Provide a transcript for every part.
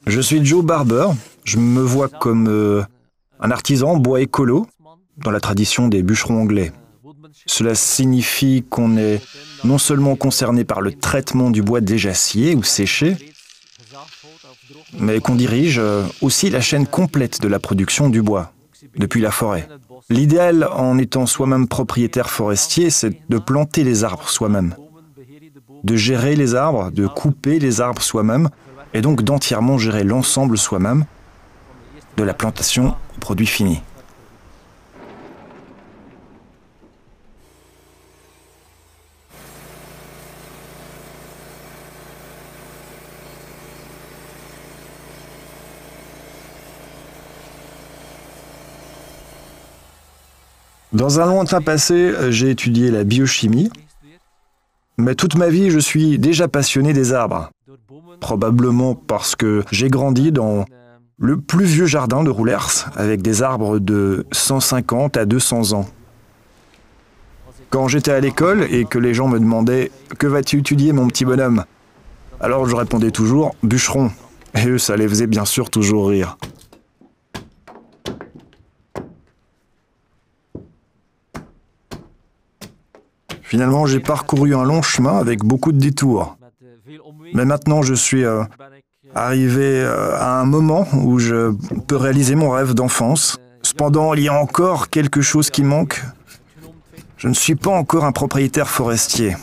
Je suis Joe Barber. Je me vois comme un artisan bois écolo dans la tradition des bûcherons anglais. Cela signifie qu'on est non seulement concerné par le traitement du bois déjà scié ou séché, mais qu'on dirige aussi la chaîne complète de la production du bois, depuis la forêt. L'idéal en étant soi-même propriétaire forestier, c'est de planter les arbres soi-même, de gérer les arbres, de couper les arbres soi-même, et donc d'entièrement gérer l'ensemble soi-même, de la plantation au produit fini. Dans un lointain passé, j'ai étudié la biochimie, mais toute ma vie, je suis déjà passionné des arbres. Probablement parce que j'ai grandi dans le plus vieux jardin de Roulers, avec des arbres de 150 à 200 ans. Quand j'étais à l'école et que les gens me demandaient « Que vas-tu étudier, mon petit bonhomme ?» Alors je répondais toujours « Bûcheron ». Et eux, ça les faisait bien sûr toujours rire. Finalement, j'ai parcouru un long chemin avec beaucoup de détours. Mais maintenant, je suis arrivé à un moment où je peux réaliser mon rêve d'enfance. Cependant, il y a encore quelque chose qui manque. Je ne suis pas encore un propriétaire forestier.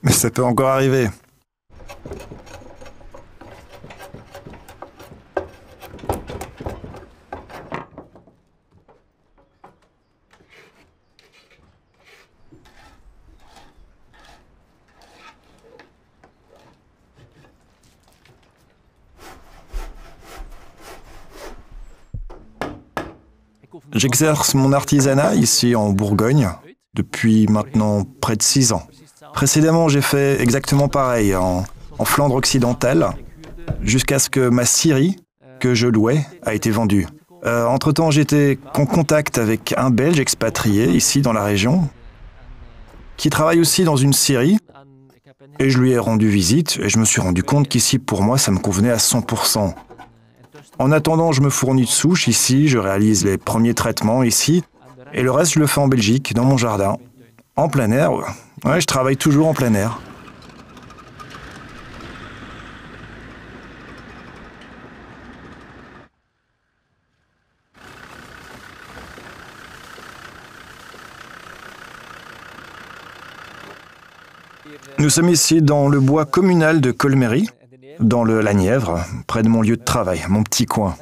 Mais ça peut encore arriver. J'exerce mon artisanat ici en Bourgogne depuis maintenant près de 6 ans. Précédemment, j'ai fait exactement pareil en Flandre occidentale jusqu'à ce que ma scierie, que je louais, a été vendue. Entre-temps, j'étais en contact avec un Belge expatrié ici dans la région qui travaille aussi dans une scierie et je lui ai rendu visite et je me suis rendu compte qu'ici, pour moi, ça me convenait à 100%. En attendant, je me fournis de souches ici, je réalise les premiers traitements ici, et le reste, je le fais en Belgique, dans mon jardin. En plein air, ouais, je travaille toujours en plein air. Nous sommes ici dans le bois communal de Colmery, dans la Nièvre, près de mon lieu de travail, mon petit coin.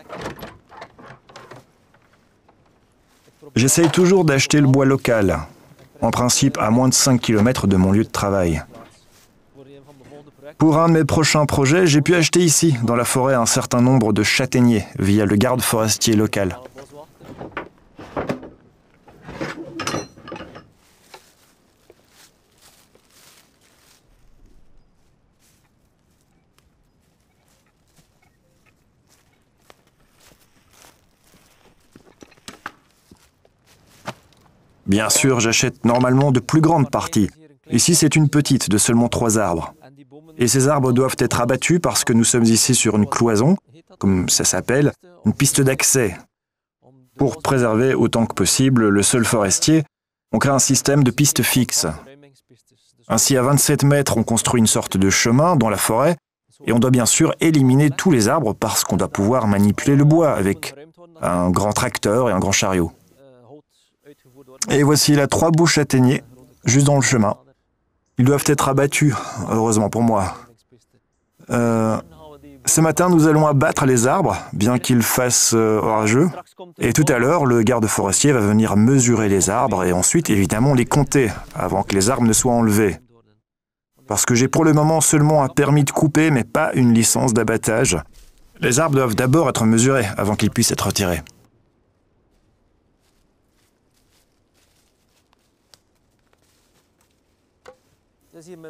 J'essaye toujours d'acheter le bois local, en principe à moins de 5 km de mon lieu de travail. Pour un de mes prochains projets, j'ai pu acheter ici, dans la forêt, un certain nombre de châtaigniers via le garde forestier local. Bien sûr, j'achète normalement de plus grandes parties. Ici, c'est une petite, de seulement 3 arbres. Et ces arbres doivent être abattus parce que nous sommes ici sur une cloison, comme ça s'appelle, une piste d'accès. Pour préserver autant que possible le sol forestier, on crée un système de pistes fixes. Ainsi, à 27 mètres, on construit une sorte de chemin dans la forêt, et on doit bien sûr éliminer tous les arbres parce qu'on doit pouvoir manipuler le bois avec un grand tracteur et un grand chariot. Et voici là 3 beaux châtaigniers, juste dans le chemin. Ils doivent être abattus, heureusement pour moi. Ce matin, nous allons abattre les arbres, bien qu'il fasse orageux. Et tout à l'heure, le garde forestier va venir mesurer les arbres et ensuite, évidemment, les compter, avant que les arbres ne soient enlevés. Parce que j'ai pour le moment seulement un permis de couper, mais pas une licence d'abattage. Les arbres doivent d'abord être mesurés, avant qu'ils puissent être retirés.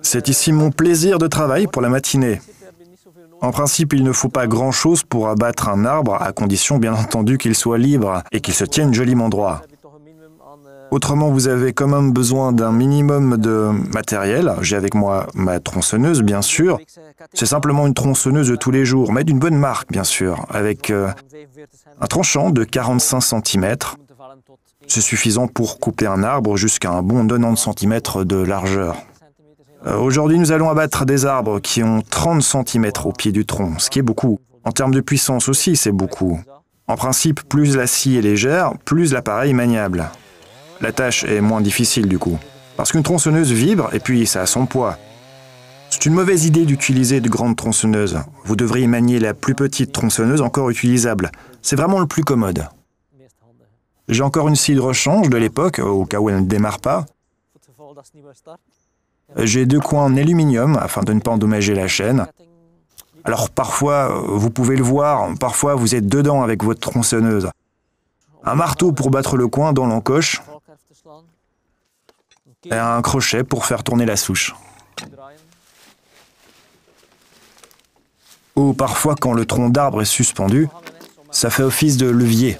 C'est ici mon plaisir de travail pour la matinée. En principe, il ne faut pas grand-chose pour abattre un arbre, à condition bien entendu qu'il soit libre et qu'il se tienne joliment droit. Autrement, vous avez quand même besoin d'un minimum de matériel. J'ai avec moi ma tronçonneuse, bien sûr. C'est simplement une tronçonneuse de tous les jours, mais d'une bonne marque, bien sûr, avec un tranchant de 45 cm. C'est suffisant pour couper un arbre jusqu'à un bon 90 cm de largeur. Aujourd'hui, nous allons abattre des arbres qui ont 30 cm au pied du tronc, ce qui est beaucoup. En termes de puissance aussi, c'est beaucoup. En principe, plus la scie est légère, plus l'appareil est maniable. La tâche est moins difficile du coup, parce qu'une tronçonneuse vibre et puis ça a son poids. C'est une mauvaise idée d'utiliser de grandes tronçonneuses. Vous devriez manier la plus petite tronçonneuse encore utilisable. C'est vraiment le plus commode. J'ai encore une scie de rechange de l'époque, au cas où elle ne démarre pas. J'ai 2 coins en aluminium afin de ne pas endommager la chaîne. Alors parfois, vous pouvez le voir, parfois vous êtes dedans avec votre tronçonneuse. Un marteau pour battre le coin dans l'encoche et un crochet pour faire tourner la souche. Ou parfois quand le tronc d'arbre est suspendu, ça fait office de levier.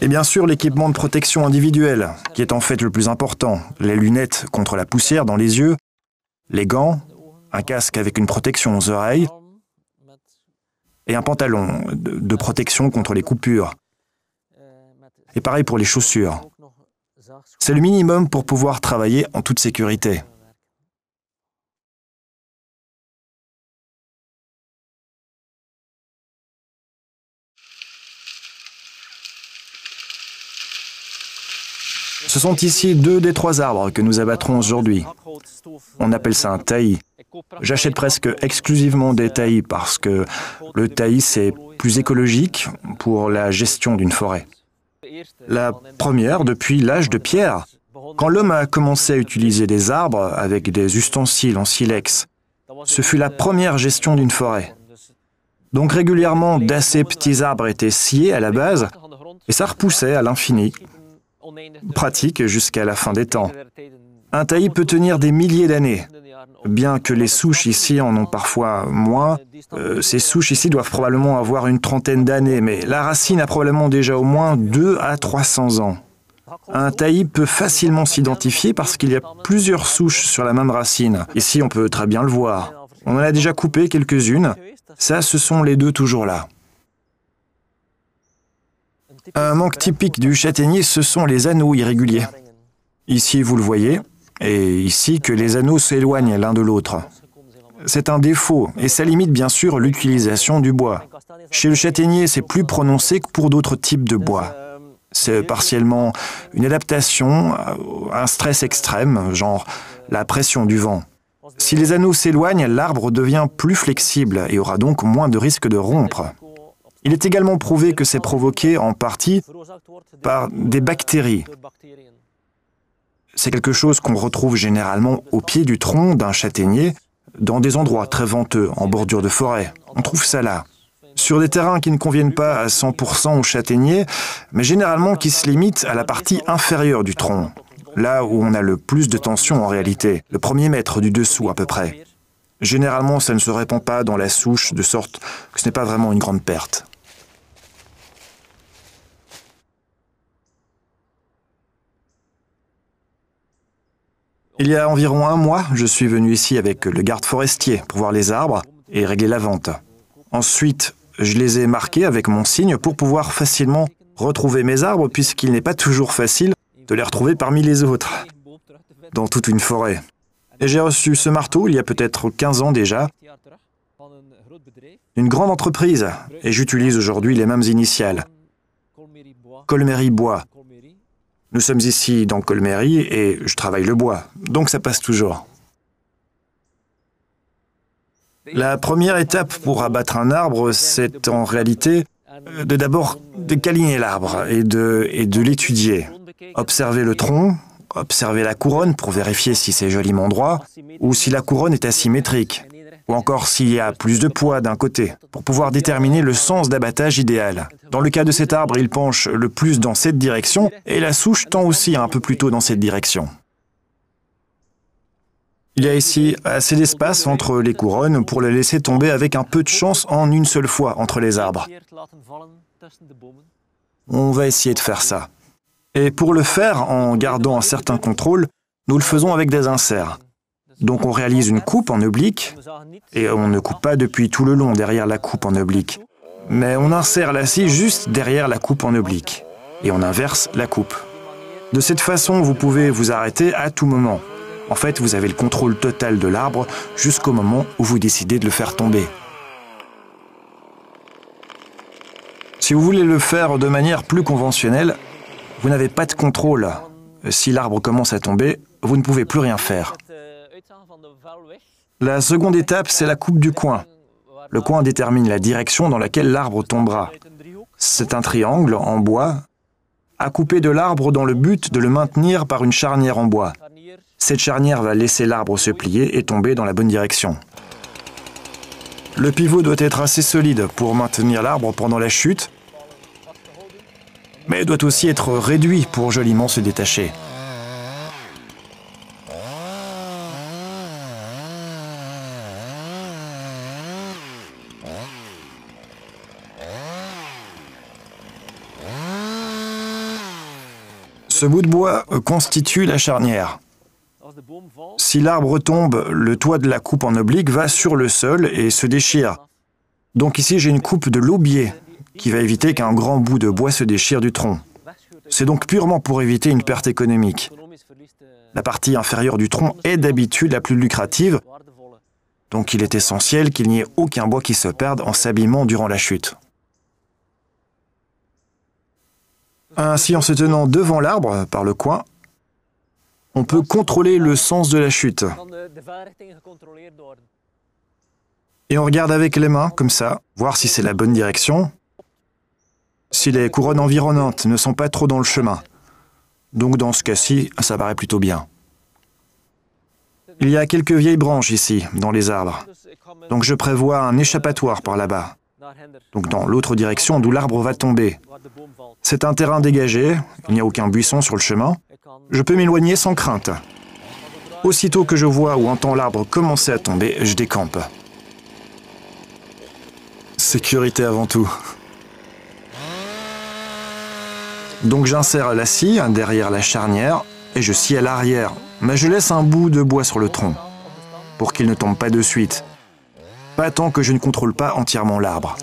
Et bien sûr l'équipement de protection individuelle, qui est en fait le plus important. Les lunettes contre la poussière dans les yeux, les gants, un casque avec une protection aux oreilles, et un pantalon de protection contre les coupures. Et pareil pour les chaussures. C'est le minimum pour pouvoir travailler en toute sécurité. Ce sont ici 2 des 3 arbres que nous abattrons aujourd'hui. On appelle ça un taillis. J'achète presque exclusivement des taillis parce que le taillis c'est plus écologique pour la gestion d'une forêt. La première depuis l'âge de pierre, quand l'homme a commencé à utiliser des arbres avec des ustensiles en silex. Ce fut la première gestion d'une forêt. Donc régulièrement d'assez petits arbres étaient sciés à la base et ça repoussait à l'infini. Pratique jusqu'à la fin des temps. Un taillis peut tenir des milliers d'années. Bien que les souches ici en ont parfois moins, ces souches ici doivent probablement avoir une trentaine d'années, mais la racine a probablement déjà au moins 2 à 300 ans. Un taillis peut facilement s'identifier parce qu'il y a plusieurs souches sur la même racine. Ici, on peut très bien le voir. On en a déjà coupé quelques-unes. Ça, ce sont les 2 toujours là. Un manque typique du châtaignier, ce sont les anneaux irréguliers. Ici, vous le voyez, et ici que les anneaux s'éloignent l'un de l'autre. C'est un défaut, et ça limite bien sûr l'utilisation du bois. Chez le châtaignier, c'est plus prononcé que pour d'autres types de bois. C'est partiellement une adaptation à un stress extrême, genre la pression du vent. Si les anneaux s'éloignent, l'arbre devient plus flexible et aura donc moins de risque de rompre. Il est également prouvé que c'est provoqué en partie par des bactéries. C'est quelque chose qu'on retrouve généralement au pied du tronc d'un châtaignier, dans des endroits très venteux, en bordure de forêt. On trouve ça là. Sur des terrains qui ne conviennent pas à 100% au châtaignier, mais généralement qui se limitent à la partie inférieure du tronc, là où on a le plus de tension en réalité, le 1er mètre du dessous à peu près. Généralement, ça ne se répand pas dans la souche, de sorte que ce n'est pas vraiment une grande perte. Il y a environ 1 mois, je suis venu ici avec le garde forestier pour voir les arbres et régler la vente. Ensuite, je les ai marqués avec mon signe pour pouvoir facilement retrouver mes arbres puisqu'il n'est pas toujours facile de les retrouver parmi les autres, dans toute une forêt. Et j'ai reçu ce marteau il y a peut-être 15 ans déjà, d'une grande entreprise, et j'utilise aujourd'hui les mêmes initiales. Colmery Bois. Nous sommes ici dans Colmery et je travaille le bois, donc ça passe toujours. La première étape pour abattre un arbre, c'est en réalité d'abord de câliner l'arbre et de l'étudier. Observer le tronc, observer la couronne pour vérifier si c'est joliment droit ou si la couronne est asymétrique, ou encore s'il y a plus de poids d'un côté, pour pouvoir déterminer le sens d'abattage idéal. Dans le cas de cet arbre, il penche le plus dans cette direction, et la souche tend aussi un peu plus tôt dans cette direction. Il y a ici assez d'espace entre les couronnes pour les laisser tomber avec un peu de chance en une seule fois entre les arbres. On va essayer de faire ça. Et pour le faire, en gardant un certain contrôle, nous le faisons avec des inserts. Donc on réalise une coupe en oblique, et on ne coupe pas depuis tout le long derrière la coupe en oblique. Mais on insère la scie juste derrière la coupe en oblique, et on inverse la coupe. De cette façon, vous pouvez vous arrêter à tout moment. En fait, vous avez le contrôle total de l'arbre jusqu'au moment où vous décidez de le faire tomber. Si vous voulez le faire de manière plus conventionnelle, vous n'avez pas de contrôle. Si l'arbre commence à tomber, vous ne pouvez plus rien faire. La seconde étape, c'est la coupe du coin. Le coin détermine la direction dans laquelle l'arbre tombera. C'est un triangle en bois à couper de l'arbre dans le but de le maintenir par une charnière en bois. Cette charnière va laisser l'arbre se plier et tomber dans la bonne direction. Le pivot doit être assez solide pour maintenir l'arbre pendant la chute, mais doit aussi être réduit pour joliment se détacher. Ce bout de bois constitue la charnière. Si l'arbre tombe, le toit de la coupe en oblique va sur le sol et se déchire. Donc ici, j'ai une coupe de l'aubier qui va éviter qu'un grand bout de bois se déchire du tronc. C'est donc purement pour éviter une perte économique. La partie inférieure du tronc est d'habitude la plus lucrative, donc il est essentiel qu'il n'y ait aucun bois qui se perde en s'abîmant durant la chute. Ainsi, en se tenant devant l'arbre, par le coin, on peut contrôler le sens de la chute. Et on regarde avec les mains, comme ça, voir si c'est la bonne direction, si les couronnes environnantes ne sont pas trop dans le chemin. Donc dans ce cas-ci, ça paraît plutôt bien. Il y a quelques vieilles branches ici, dans les arbres. Donc je prévois un échappatoire par là-bas. Donc dans l'autre direction d'où l'arbre va tomber. C'est un terrain dégagé, il n'y a aucun buisson sur le chemin. Je peux m'éloigner sans crainte. Aussitôt que je vois ou entends l'arbre commencer à tomber, je décampe. Sécurité avant tout. Donc j'insère la scie derrière la charnière et je scie à l'arrière, mais je laisse un bout de bois sur le tronc, pour qu'il ne tombe pas de suite. Pas tant que je ne contrôle pas entièrement l'arbre.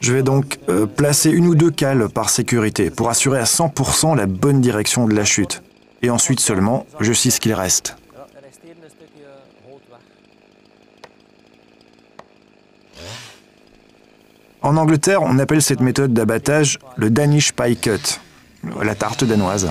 Je vais donc placer une ou deux cales par sécurité pour assurer à 100% la bonne direction de la chute. Et ensuite seulement, je scie ce qu'il reste. En Angleterre, on appelle cette méthode d'abattage le Danish Pie Cut, la tarte danoise.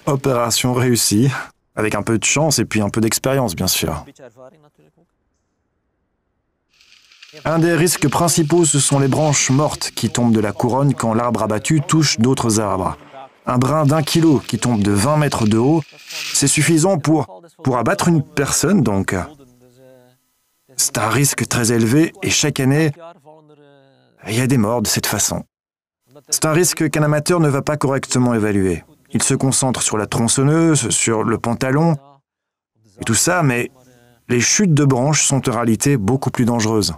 Opération réussie, avec un peu de chance et puis un peu d'expérience, bien sûr. Un des risques principaux, ce sont les branches mortes qui tombent de la couronne quand l'arbre abattu touche d'autres arbres. Un brin d'1 kilo qui tombe de 20 mètres de haut, c'est suffisant pour abattre une personne, donc. C'est un risque très élevé et chaque année, il y a des morts de cette façon. C'est un risque qu'un amateur ne va pas correctement évaluer. Il se concentre sur la tronçonneuse, sur le pantalon, et tout ça, mais les chutes de branches sont en réalité beaucoup plus dangereuses.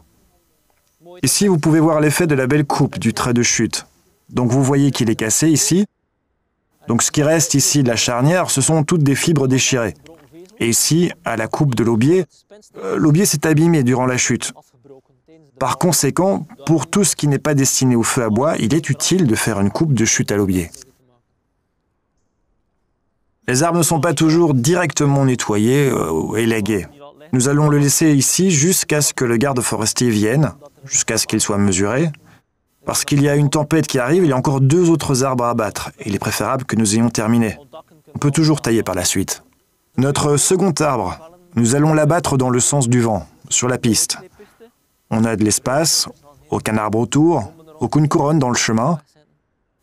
Ici, vous pouvez voir l'effet de la belle coupe du trait de chute. Donc vous voyez qu'il est cassé ici. Donc ce qui reste ici de la charnière, ce sont toutes des fibres déchirées. Et ici, à la coupe de l'aubier, l'aubier s'est abîmé durant la chute. Par conséquent, pour tout ce qui n'est pas destiné au feu à bois, il est utile de faire une coupe de chute à l'aubier. Les arbres ne sont pas toujours directement nettoyés ou élagués. Nous allons le laisser ici jusqu'à ce que le garde forestier vienne, jusqu'à ce qu'il soit mesuré. Parce qu'il y a une tempête qui arrive, il y a encore 2 autres arbres à abattre. Et il est préférable que nous ayons terminé. On peut toujours tailler par la suite. Notre second arbre, nous allons l'abattre dans le sens du vent, sur la piste. On a de l'espace, aucun arbre autour, aucune couronne dans le chemin.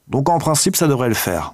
Donc en principe, ça devrait le faire.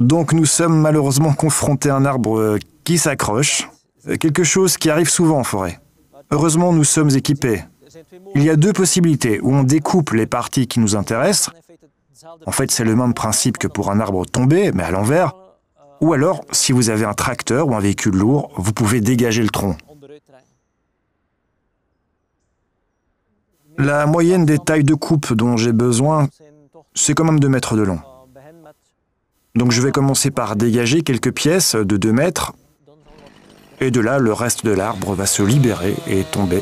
Donc nous sommes malheureusement confrontés à un arbre qui s'accroche, quelque chose qui arrive souvent en forêt. Heureusement, nous sommes équipés. Il y a deux possibilités, où on découpe les parties qui nous intéressent. En fait, c'est le même principe que pour un arbre tombé, mais à l'envers. Ou alors, si vous avez un tracteur ou un véhicule lourd, vous pouvez dégager le tronc. La moyenne des tailles de coupe dont j'ai besoin, c'est quand même 2 mètres de long. Donc je vais commencer par dégager quelques pièces de 2 mètres, et de là, le reste de l'arbre va se libérer et tomber.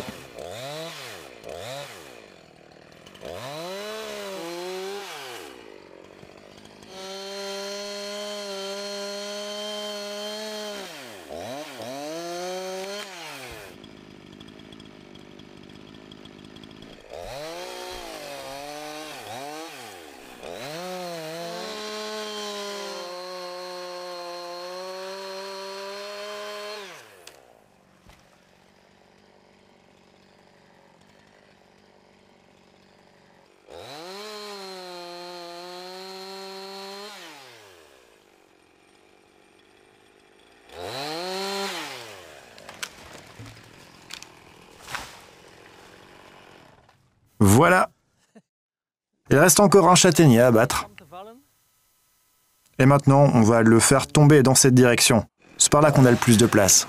Voilà. Il reste encore un châtaignier à abattre. Et maintenant, on va le faire tomber dans cette direction. C'est par là qu'on a le plus de place.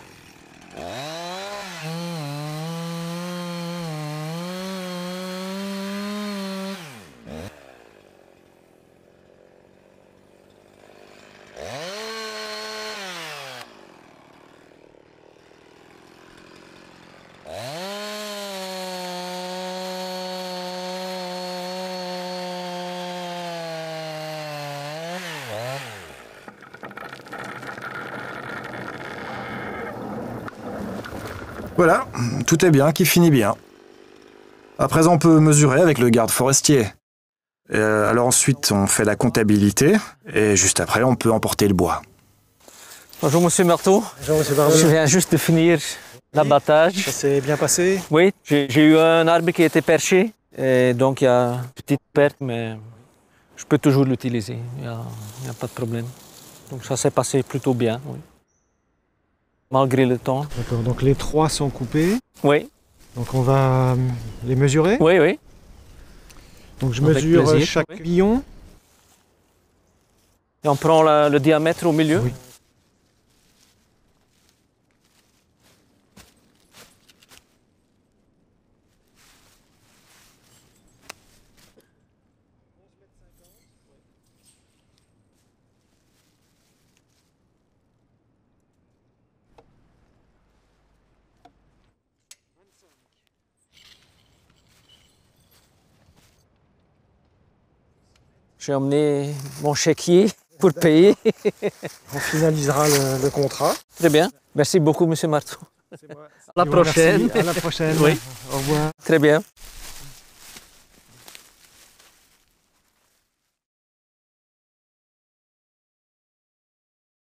Voilà, tout est bien, qui finit bien. À présent, on peut mesurer avec le garde forestier. Alors ensuite, on fait la comptabilité, et juste après, on peut emporter le bois. Bonjour Monsieur Marteau. Bonjour Monsieur Barbeau. Je viens juste de finir l'abattage. Ça s'est bien passé? Oui, j'ai eu un arbre qui était perché, et donc il y a une petite perte, mais je peux toujours l'utiliser, il n'y a pas de problème. Donc ça s'est passé plutôt bien, oui. Malgré le temps. D'accord, donc les 3 sont coupés. Oui. Donc on va les mesurer. Oui, oui. Donc je Avec mesure plaisir, chaque oui. billon. Et on prend le diamètre au milieu. Oui. J'ai emmené mon chéquier pour payer. On finalisera le contrat. Très bien. Merci beaucoup, Monsieur Marteau. C'est moi. À la prochaine. Merci. À la prochaine. Oui. Au revoir. Très bien.